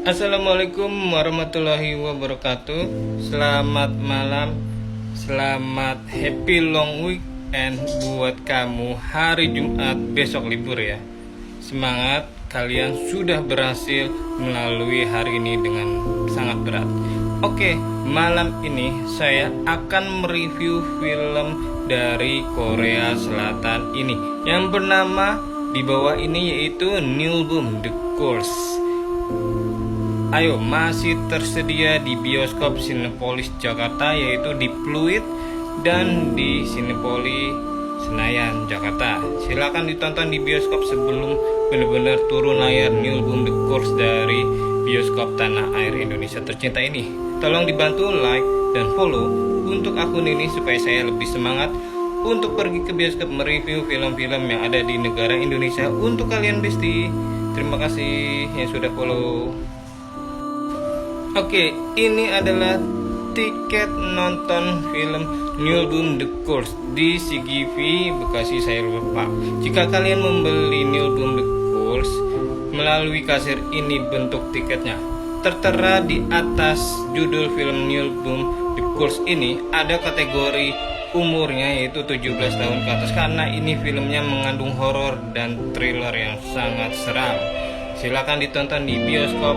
Assalamualaikum warahmatullahi wabarakatuh. Selamat malam, selamat happy long weekend buat kamu. Hari Jumat besok libur ya. Semangat, kalian sudah berhasil melalui hari ini dengan sangat berat. Oke, malam ini saya akan mereview film dari Korea Selatan ini yang bernama di bawah ini yaitu Nilbum The Curse. Ayo, masih tersedia di bioskop Cinepolis Jakarta, yaitu di Pluit dan di Cinepoli Senayan Jakarta. Silakan ditonton di bioskop sebelum benar-benar turun layar Nilbum The Curse dari bioskop tanah air Indonesia tercinta ini. Tolong dibantu like dan follow untuk akun ini supaya saya lebih semangat untuk pergi ke bioskop mereview film-film yang ada di negara Indonesia untuk kalian besti. Terima kasih yang sudah follow. Oke, ini adalah tiket nonton film Nilbum The Curse di CGV Bekasi Sayur Park. Jika kalian membeli Nilbum The Curse melalui kasir, ini bentuk tiketnya. Tertera di atas judul film Nilbum The Curse ini ada kategori umurnya yaitu 17 tahun ke atas karena ini filmnya mengandung horor dan thriller yang sangat seram. Silakan ditonton di bioskop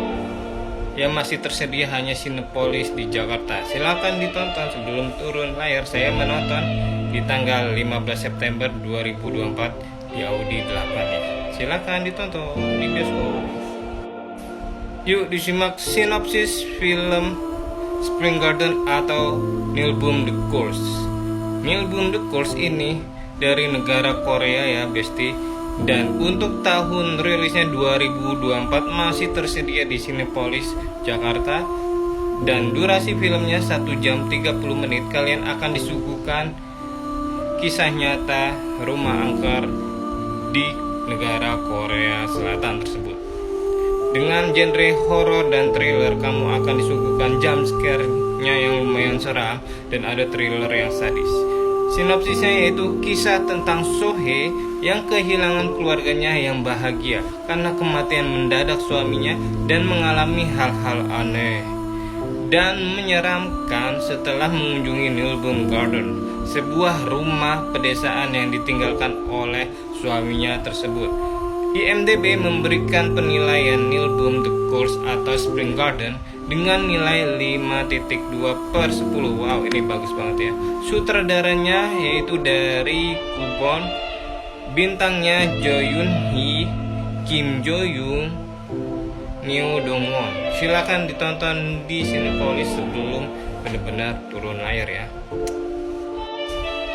yang masih tersedia hanya Cinepolis di Jakarta. Silakan ditonton sebelum turun layar. Saya menonton di tanggal 15 September 2024 di Audi 8 ya. Silakan ditonton di bioskop. Yuk disimak sinopsis film Spring Garden atau Nilbum The Curse. Nilbum The Curse ini dari negara Korea ya besti. Dan untuk tahun rilisnya 2024 masih tersedia di Cinepolis Jakarta. Dan durasi filmnya 1 jam 30 menit. Kalian akan disuguhkan kisah nyata rumah angker di negara Korea Selatan tersebut. Dengan genre horor dan thriller, kamu akan disuguhkan jump scare-nya yang lumayan seram dan ada thriller yang sadis. Sinopsisnya yaitu kisah tentang Sohee yang kehilangan keluarganya yang bahagia karena kematian mendadak suaminya dan mengalami hal-hal aneh dan menyeramkan setelah mengunjungi Nilbum Garden, sebuah rumah pedesaan yang ditinggalkan oleh suaminya tersebut. IMDb memberikan penilaian Nilbum The Curse atau Spring Garden dengan nilai 5.2/10. Wow, ini bagus banget ya. Sutradaranya yaitu dari Kubon, bintangnya Jo Yoon Hee, Kim Jo Young, Neo Dong Won. Silakan ditonton di Cinepolis sebelum benar-benar turun layar ya.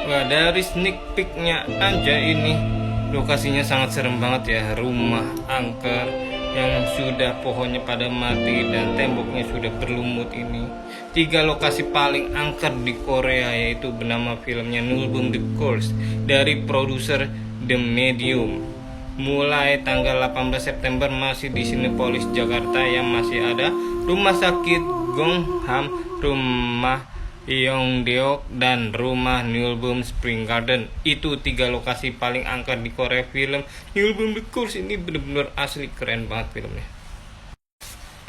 Wah, dari sneak peeknya aja ini lokasinya sangat serem banget ya. Rumah angker yang sudah pohonnya pada mati dan temboknya sudah berlumut ini. 3 lokasi paling angker di Korea yaitu bernama filmnya Nilbum The Curse dari produser The Medium. Mulai tanggal 18 September masih di Cinepolis Jakarta yang masih ada Rumah Sakit Gongham, Rumah Yongdeok dan Rumah Nilbum Spring Garden. Itu 3 lokasi paling angker di Korea. Film Nilbum The Curse ini benar-benar asli keren banget filmnya.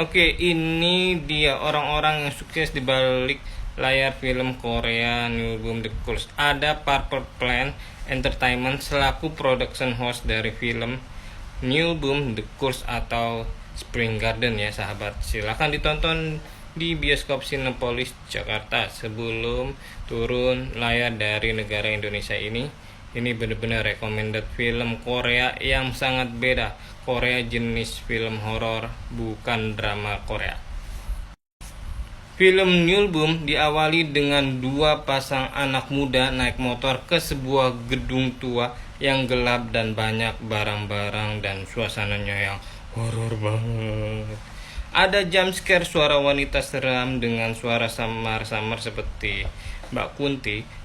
Oke, ini dia orang-orang yang sukses di balik layar film Korea Nilbum The Curse. Ada Purple Planet Entertainment selaku production host dari film Nilbum The Curse atau Spring Garden ya sahabat. Silakan ditonton di bioskop Cinepolis Jakarta sebelum turun layar dari negara Indonesia ini. Ini benar-benar recommended film Korea yang sangat beda. Korea jenis film horor, bukan drama Korea. Film Nilbum diawali dengan 2 pasang anak muda naik motor ke sebuah gedung tua yang gelap dan banyak barang-barang dan suasananya yang horor banget. Ada jump scare suara wanita seram dengan suara samar-samar seperti Mbak Kunti.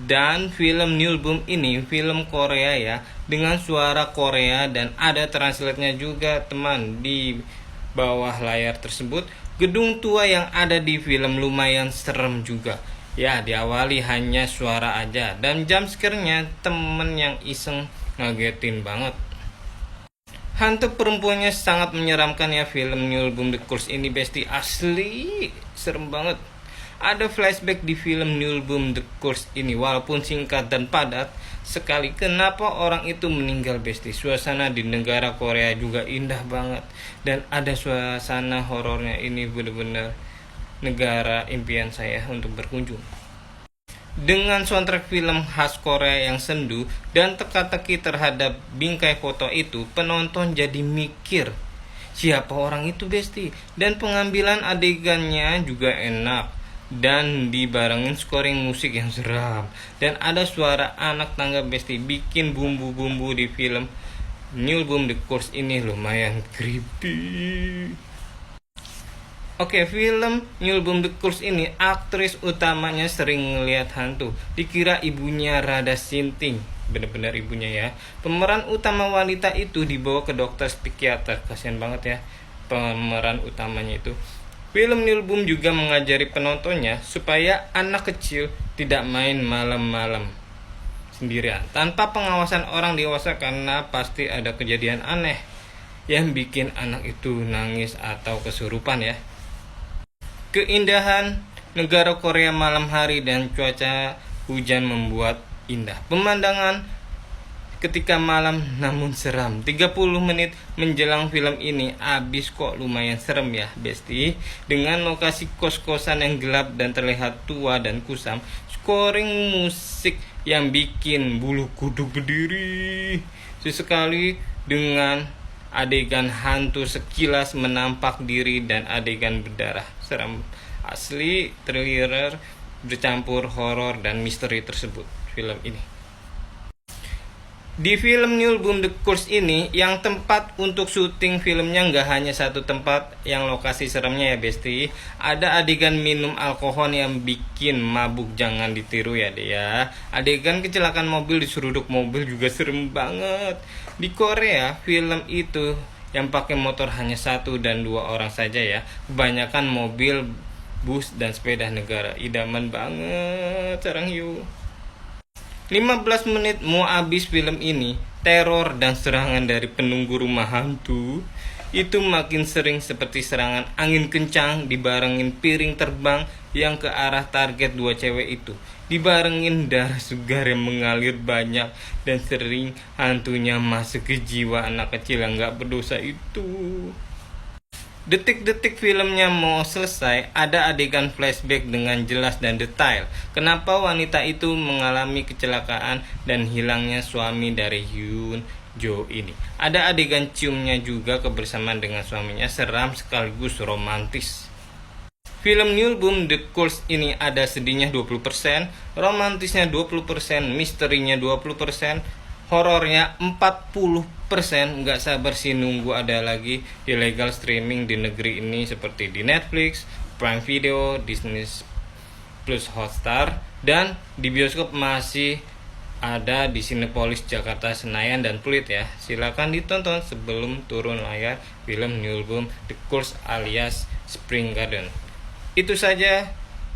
Dan film Nilbum ini film Korea ya, dengan suara Korea dan ada translate-nya juga teman di bawah layar tersebut. Gedung tua yang ada di film lumayan serem juga. Ya, diawali hanya suara aja dan jump scare-nya temen yang iseng ngagetin banget. Hantu perempuannya sangat menyeramkan ya film New Album The Curse ini besti, asli serem banget. Ada flashback di film New Album The Curse ini walaupun singkat dan padat sekali. Kenapa orang itu meninggal besti? Suasana di negara Korea juga indah banget dan ada suasana horornya. Ini benar-benar negara impian saya untuk berkunjung. Dengan soundtrack film khas Korea yang sendu dan teka-teki terhadap bingkai foto itu, penonton jadi mikir siapa orang itu besti. Dan pengambilan adegannya juga enak dan dibarengin scoring musik yang seram dan ada suara anak tangga besti, bikin bumbu-bumbu di film New Album The Curse ini lumayan creepy. Oke, film New Album The Curse ini aktris utamanya sering ngelihat hantu. Dikira ibunya rada sinting. Bener-bener ibunya ya. Pemeran utama wanita itu dibawa ke dokter psikiater. Kasian banget ya pemeran utamanya itu. Film New Album juga mengajari penontonnya supaya anak kecil tidak main malam-malam sendirian tanpa pengawasan orang dewasa, karena pasti ada kejadian aneh yang bikin anak itu nangis atau kesurupan ya. Keindahan negara Korea malam hari dan cuaca hujan membuat indah pemandangan ketika malam namun seram. 30 menit menjelang film ini habis kok lumayan serem ya besti. Dengan lokasi kos-kosan yang gelap dan terlihat tua dan kusam, scoring musik yang bikin bulu kuduk berdiri. Sesekali dengan adegan hantu sekilas menampak diri dan adegan berdarah. Seram asli, thriller bercampur horor dan misteri tersebut film ini. Di film New Album The Curse ini, yang tempat untuk syuting filmnya nggak hanya satu tempat yang lokasi seremnya ya besti. Ada adegan minum alkohol yang bikin mabuk, jangan ditiru ya deh ya. Adegan kecelakaan mobil, diseruduk mobil juga serem banget. Di Korea, film itu yang pakai motor hanya 1 dan 2 orang saja ya. Kebanyakan mobil, bus, dan sepeda negara. Idaman banget, sarang yuk. 15 menit mau habis film ini, teror dan serangan dari penunggu rumah hantu itu makin sering seperti serangan angin kencang dibarengin piring terbang yang ke arah target 2 cewek itu. Dibarengin darah segar yang mengalir banyak dan sering hantunya masuk ke jiwa anak kecil yang gak berdosa itu. Detik-detik filmnya mau selesai, ada adegan flashback dengan jelas dan detail. Kenapa wanita itu mengalami kecelakaan dan hilangnya suami dari Hyun Jo ini. Ada adegan ciumnya juga kebersamaan dengan suaminya, seram sekaligus romantis. Film New Album The Curse ini ada sedihnya 20%, romantisnya 20%, misterinya 20%, horornya 40%. Nggak sabar sih nunggu ada lagi illegal streaming di negeri ini seperti di Netflix, Prime Video, Disney Plus Hotstar, dan di bioskop masih ada di Cinepolis Jakarta, Senayan, dan Pluit ya. Silakan ditonton sebelum turun layar film New Album The Curse alias Spring Garden. Itu saja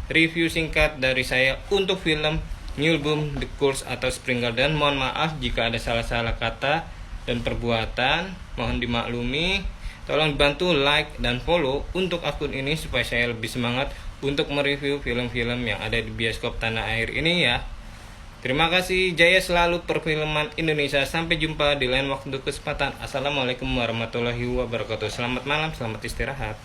review singkat dari saya untuk film New Album The Curse atau Spring Garden. Mohon maaf jika ada salah-salah kata dan perbuatan, mohon dimaklumi. Tolong bantu like dan follow untuk akun ini supaya saya lebih semangat untuk mereview film-film yang ada di bioskop tanah air ini ya. Terima kasih, jaya selalu perfilman Indonesia. Sampai jumpa di lain waktu kesempatan. Assalamualaikum warahmatullahi wabarakatuh. Selamat malam, selamat istirahat.